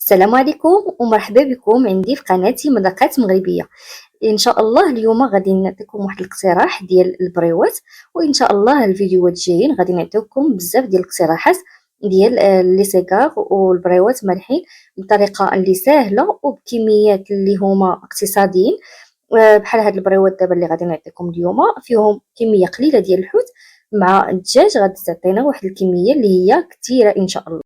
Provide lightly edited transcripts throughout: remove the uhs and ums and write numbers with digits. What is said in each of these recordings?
السلام عليكم ومرحبا بكم عندي في قناتي مذاقات مغربيه. ان شاء الله اليوم غادي نعطيكم واحد الاقتراح ديال البريوات، وان شاء الله الفيديوهات الجايين غادي نعطيكم بزاف ديال الاقتراحات ديال لي سيكار والبريوات مالحين بطريقه اللي سهله وبكميات اللي هما اقتصاديين. بحال هاد البريوات دابا اللي غادي نعطيكم اليوم فيهم كميه قليله ديال الحوت مع الدجاج، غادي تعطينا واحد الكميه اللي هي كثيره ان شاء الله.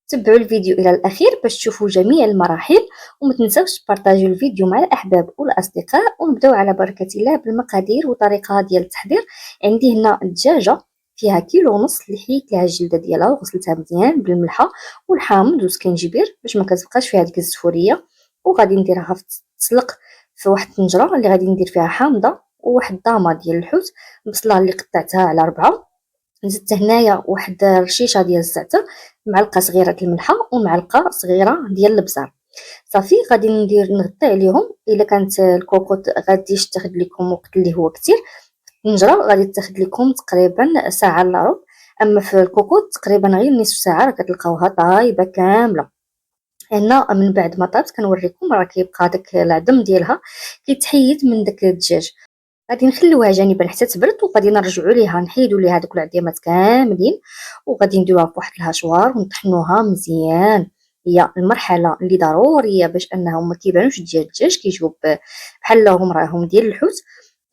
تبعوا الفيديو الى الاخير باش تشوفوا جميع المراحل، وما تنساوش تبارطاجيو الفيديو مع الاحباب والاصدقاء. ونبداو على بركه الله بالمقادير وطريقه ديال التحضير. عندي هنا الدجاجه فيها كيلو ونص اللي حيت لها الجلده ديالها وغسلتها مزيان بالملحه والحامض وسكنجبير باش ما كتبقاش فيها ديك الزفوريه. وغادي نديرها في تسلق في واحد الطنجره اللي غادي ندير فيها حامضه وواحد الضامه ديال الحوت، بصله اللي قطعتها على 4. زدت هنايا واحد رشيشه ديال الزعتر، معلقه صغيره الملحه ومعلقه صغيره ديال البزار. صافي غادي ندير نغطي عليهم. الا كانت الكوكوط غاديش تاخد لكم وقت اللي هو كتير، الطنجره غادي تاخد لكم تقريبا ساعه الا ربع، اما في الكوكوط تقريبا غير نصف ساعه راه كتلقاوها طايبه كامله. هنا من بعد ما طابت كنوريكم راه كيبقى داك العظم ديالها كيتحيد من داك الدجاج. غادي نخليوها جانبا حتى تبرد، وغادي نرجعوا ليها نحيدوا ليها دوك العظيمات كاملين، وغادي نديروها في واحد الهاشوار ونطحنوها مزيان. هي المرحله اللي ضروريه باش انهم ما كيبانوش ديال الدجاج كيجيو بحالهم راهم ديال الحوت.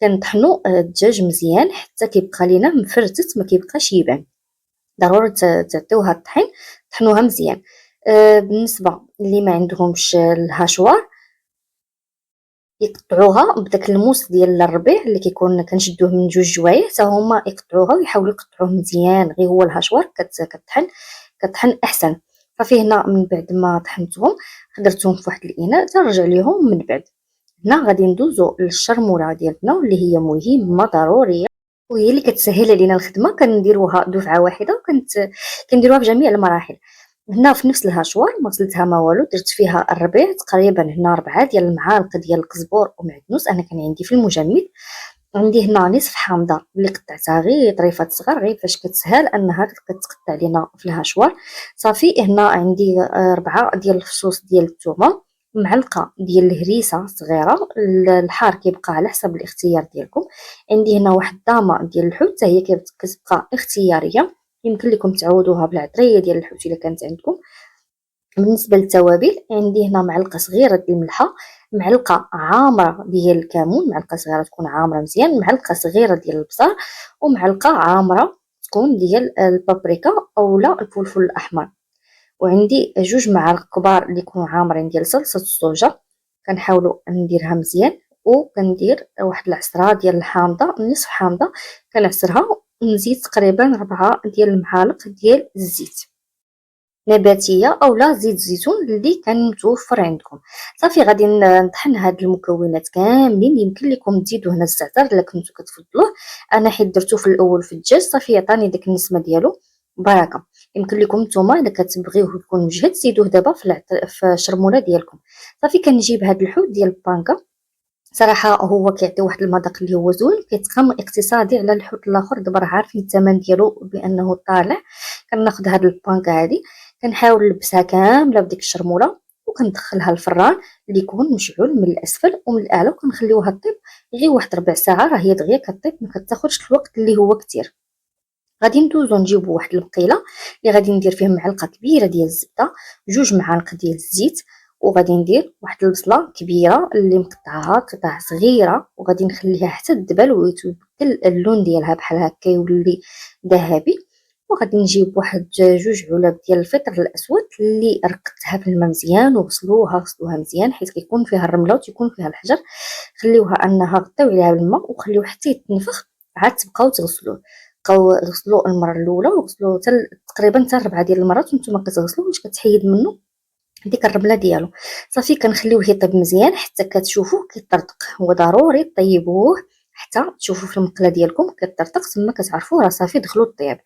كنطحنوا الدجاج مزيان حتى كيبقى لينا مفرتت ما كيبقاش يبان. ضروري تعطيوها الطحين، طحنوها مزيان. بالنسبه اللي ما عندهمش الهاشوار يقطعوها بداك الموس ديال الربيع اللي كيكون كنشدوه من جوج جوايه، حتى هما يقطعوها ويحاولوا يقطعوه مزيان. غير هو الهاشوار كطحن احسن. صافي هنا من بعد ما طحنتهم درتهم في واحد الاناء ترجع ليهم. من بعد هنا غادي ندوزو للشرموله ديالنا اللي هي مهمه ضروريه وهي اللي كتسهل علينا الخدمه. كنديروها دفعه واحده كنديروها في جميع المراحل. هنا في نفس الهاشوار ما غسلتها ما والو، درت فيها الربيع تقريبا هنا 4 ديال المعالق ديال القزبور ومعدنوس، انا كان عندي في المجمد. عندي هنا نصف حامضه اللي قطعتها غير طريفات صغار غير فاش كتسهل انها كتقطع لينا في الهاشوار. صافي هنا عندي 4 ديال الفصوص ديال الثومه، معلقه ديال الهريسه صغيره. الحار كيبقى على حسب الاختيار ديالكم. عندي هنا واحد الضامه ديال الحوت حتى هي كتبقى اختياريه، يمكن لكم تعوضوها بالعطريه ديال الحوت الا كانت عندكم. بالنسبه للتوابل عندي هنا معلقه صغيره ديال الملحه، معلقه عامره ديال الكمون، معلقه صغيره تكون عامره مزيان، معلقه صغيره ديال البصل، ومعلقه عامره تكون ديال البابريكا اولا الفلفل الاحمر. وعندي جوج معالق كبار اللي يكونوا عامرين ديال صلصه الصوجه، كنحاولوا نديرها مزيان. وكندير واحد العصره ديال الحامضه، نصف حامضه كنعصرها، ونزيد تقريبا 4 ديال المعالق ديال الزيت نباتيه اولا زيت زيتون اللي كان متوفر عندكم. صافي غادي نطحن هاد المكونات كاملين. يمكن لكم تزيدوا هنا الزعتر الا كنتو كتفضلوه، انا حيت درتو في الاول في الدجاج صافي عطاني ديك النسمه ديالو بركه. يمكن لكم نتوما الا كتبغيوه يكون مجهد تزيدوه دابا في الشرموله ديالكم. صافي كنجيب هاد الحوت ديال البانكا، صراحه هو كيعطي واحد المذاق اللي هو زوين، كيتقام اقتصادي على الحوت الاخر. دابا راه عارفين الثمن ديالو بانه طالع. كناخذ هاد البانكا هادي كنحاول نلبسها كامله بديك الشرموله وكندخلها الفران اللي يكون مشعول من الاسفل ومن الاعلى، وكنخليوها طيب غير واحد ربع ساعه. راه هي دغيا كطيب ما كتاخذش الوقت اللي هو كتير. غادي ندوزو نجيبو واحد البقيله اللي غادي ندير فيه معلقه كبيره ديال الزبده، جوج معالق ديال الزيت، وغادي ندير واحد البصله كبيره اللي مقطعها قطع صغيره، وغادي نخليها حتى تدبل ويتبدل اللون ديالها بحال هكا يولي ذهبي. وغادي نجيب واحد جوج علب ديال الفطر الاسود اللي رقدتها في الماء مزيان وغسلوها مزيان حيت كيكون فيها الرمله وتيكون فيها الحجر. خليوها انها غطيو عليها بالماء وخليوه حتى يتنفخ، عاد تبقاو تغسلوه. بقاو غسلو المره الاولى وغسلو تقريبا حتى 4 ديال المرات وانتم كتغسلوه باش كتحيد منه ديك الرمله ديالو. صافي كنخليوه يطيب مزيان حتى كتشوفوه كيطرطق. هو ضروري طيبوه حتى تشوفوا في المقله ديالكم كيطرطق، تما كتعرفوا راه صافي دخلوا الطياب.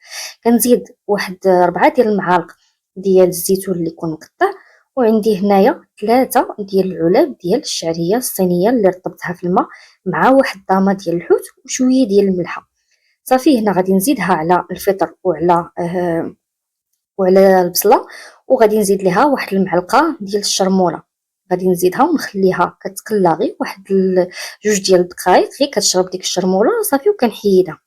كنزيد واحد 4 ديال المعالق ديال الزيتون اللي يكون مقطع، وعندي هنايا 3 ديال العلب ديال الشعريه الصينيه اللي رطبتها في الماء مع واحد الطامه ديال الحوت وشويه ديال الملحه. صافي هنا غادي نزيدها على الفطر وعلى البصله وغادي نزيد ليها واحد المعلقه ديال الشرموله، غادي نزيدها ونخليها كتقلى غير واحد جوج ديال الدقائق، غير كتشرب ديك الشرموله صافي وكنحيدها.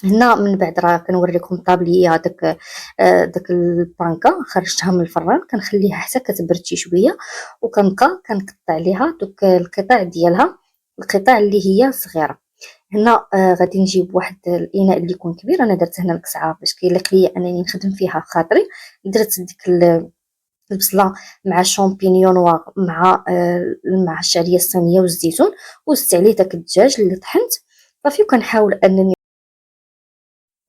هنا من بعد راه كنوريكم الطابليه داك البانكا خرجتها من الفران، كنخليها حتى كتبرد شي شويه، وكنبقى كنقطع عليها دوك القطع ديالها، القطع اللي هي صغيره. هنا غادي نجيب واحد الاناء اللي يكون كبير، انا درت هنا الكسعه باش كيليق ليا انني نخدم فيها خاطري. درت ديك البصله مع الشامبينيون مع الشعريه الصينيه والزيتون، وزدت عليه داك الدجاج اللي طحنت صافي، وكنحاول انني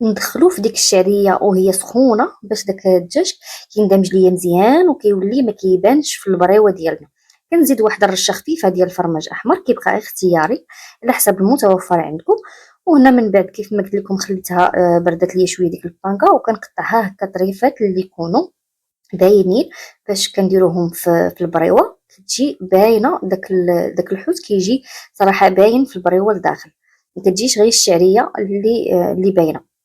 ندخلو في ديك الشعريه وهي سخونه باش داك الدجاج كيندمج ليا مزيان وكيولي ما كيبانش في البريوه ديالنا. كنزيد واحد الرشه خفيفه ديال الفرماج احمر، كيبقى غير اختياري على حسب المتوفر عندكم. وهنا من بعد كيف ما قلت لكم خليتها بردت ليا شويه ديك البانكا، وكنقطعها هكا طريفات اللي يكونوا باينين باش كنديروهم في البريوه، كتجي باينه داك الحوت كيجي صراحه باين في البريوه لداخل، ما كتجيش غير الشعريه اللي باينه.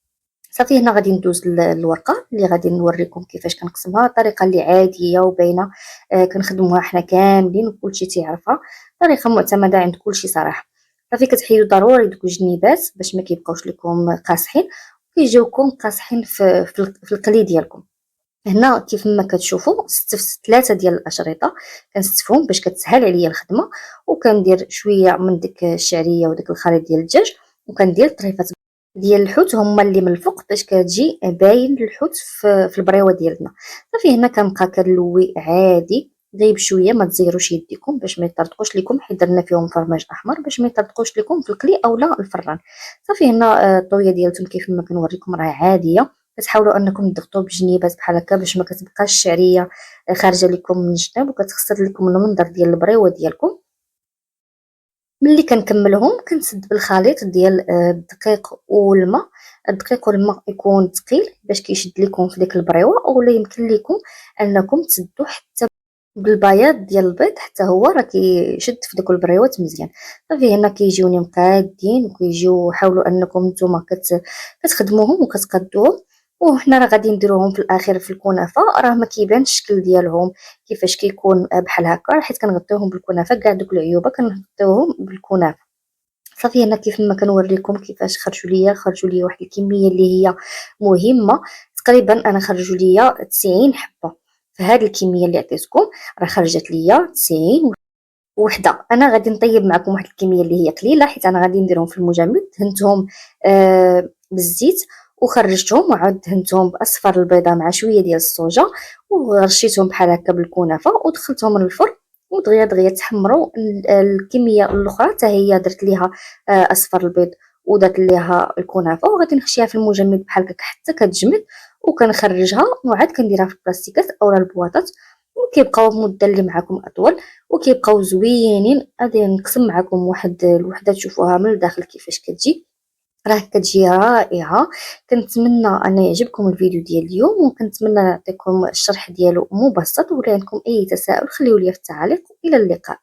صافي هنا غادي ندوز للورقه اللي غادي نوريكم كيفاش كنقسمها، الطريقه اللي عاديه وباينه، كنخدموها حنا كاملين وكلشي تيعرفها، طريقه معتمده عند كلشي صراحه. صافي كتحيدوا ضروري دوك الجنيبات باش ما كيبقاوش لكم قاصحين، وكيجيوكم قاصحين في القلي ديالكم. هنا كيف ما كتشوفوا ستفت 3 ديال الاشرطه، كنستفهم باش كتسهل عليا الخدمه، وكندير شويه من ديك الشعريه وداك الخليط ديال الدجاج، وكندير طريفات ديال الحوت هما اللي من الفوق باش كتجي باين الحوت في البريوه ديالنا. صافي هنا كنبقى كنلوي عادي غير بشويه، ما تزيروش يديكم باش ما يطرطقوش لكم، حيت درنا فيهم فرماج احمر باش ما يطرطقوش لكم في القلي اولا الفران. صافي هنا الطويه ديالتهم كيف ما كنوريكم راه عاديه، كتحاولوا انكم تضغطوا بجنيبات بحال هكا باش ما كتبقاش الشعريه خارجه لكم من الجناب وكتخسر لكم المنظر ديال البريوه ديالكم. ملي كنكملهم كنسد بالخليط ديال الدقيق والماء. الدقيق والماء يكون ثقيل باش كيشد لكم في ديك البريوه، اولا يمكن لكم انكم تسدوا حتى بالبياض ديال البيض، حتى هو راه كيشد في دوك البريوات مزيان. صافي هنا كيجيوني مقادين، وكيجيو حاولوا انكم نتوما كتخدموهم وكتقادوهم. وحنا راه غادي نديروهم في الاخير في الكنافه، راه ما كيبانش الشكل ديالهم كيفاش كيكون بحال هكا، حيت كنغطيوهم بالكنافه، كاع دوك العيوبه كنغطيوهم بالكنافه. صافي هنا كيف ما كنوريكم كيفاش خرجوا ليا واحد الكميه اللي هي مهمه. تقريبا انا خرجوا ليا 90 حبه في هذه الكميه اللي عطيتكم، راه خرجت ليا 90 وحده. انا غادي نطيب معكم واحد الكميه اللي هي قليله، حيت انا غادي نديرهم في المجمد. دهنتهم بالزيت وخرجتهم، وعاد دهنتهم باصفر البيضه مع شويه ديال الصوجه، ورشيتهم بحال هكا بالكنافه ودخلتهم للفرن، ودغيا دغيا تحمروا. الكميه الاخرى حتى هي درت ليها اصفر البيض ودرت ليها الكنافه، وغادي نخشيها في المجمد بحال هكا حتى كتجمد، وكنخرجها وعاد كنديرها في البلاستيكات اولا البواطات، وكيبقاو مده اللي معكم اطول وكيبقاو زوينين. غادي نقسم معكم واحد الوحده تشوفوها من الداخل كيفاش كتجي، راه كتجي رائعه. كنتمنى ان يعجبكم الفيديو ديال اليوم، وكنتمنى نعطيكم الشرح ديالو مبسط، ولا عندكم اي تساؤل خليوا لي في التعاليق. الى اللقاء.